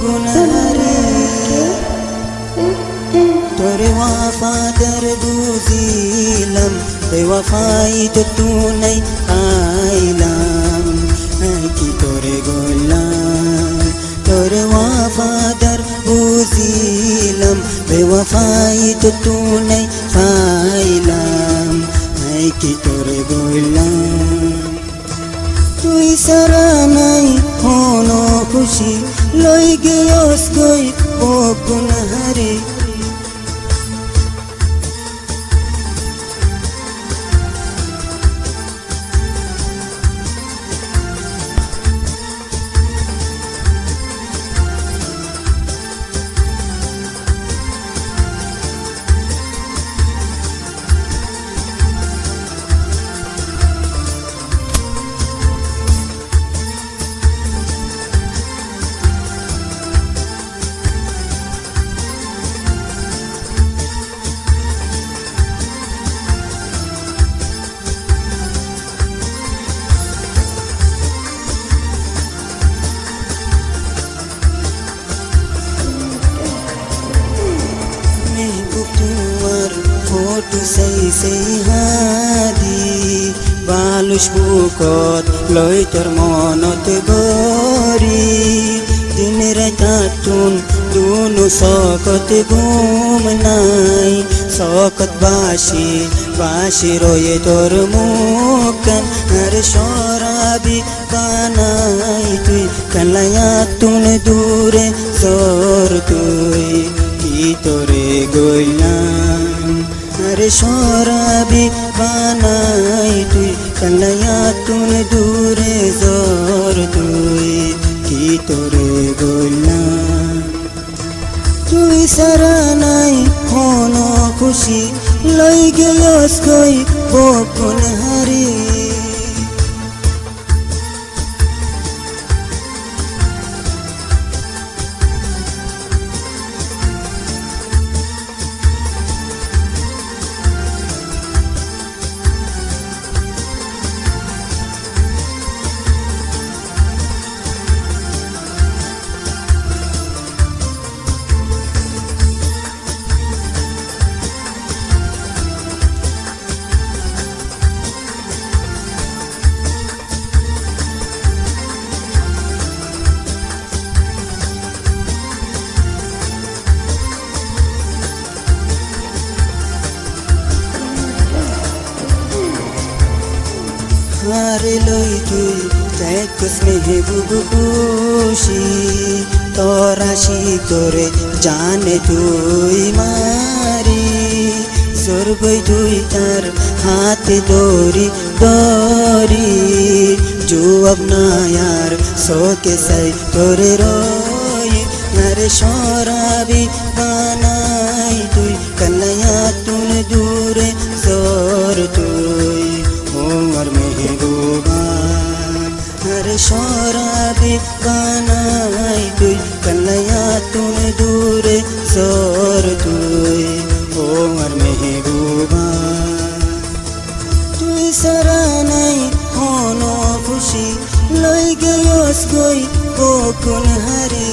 গুনহারে তোরে ওয়াফাদার বুঝিলাম বেওয়াফাই তো তুই আইলাম কি তোরে গোলাম তোরে ওয়াফাদার বুঝিলাম বেওয়াফাই তো তুই আইলাম কি তোরে গোলাম তুই সারা নাই কোনো খুশি লই গেছস কই ও গুনহারে ফটো চাইছে হাদি বালুচ বুকত লৈ তোর মনত গৰি দিন রাতাতুন দুনু চকত ঘুম নাই চকত বাসি রয়ে তোর মুখান আর শরাবি বানাই তুই কালায়াতুন দূরে জোর তুই কি তোরে গইলাম আরে শরাবি বানাই তুই কালায়াতুন দূরে জোর তুই কি তোরে গইলাম তুই সারা নাই কোনো খুশি লই গেছস কই ও গুনহারে হারে লই তুই দেখস মেহবুব খুশি তরাশি করে জানে তুই মারি সরবই তুই তার হাতে দড়ি জুয়াব না यार সোকে সাই তোরে রই আরে শরাবি বানাই তুই কালায়াতুন দূরে জোর তুই ওমর মেহবুবা আরে শরাবি বানাই তুই কালায়াতুন দূরে জোর তুই ওমর মেহবুবা তুই সারা নাই কোনো খুশি লই গেছস কই ও গুনহারে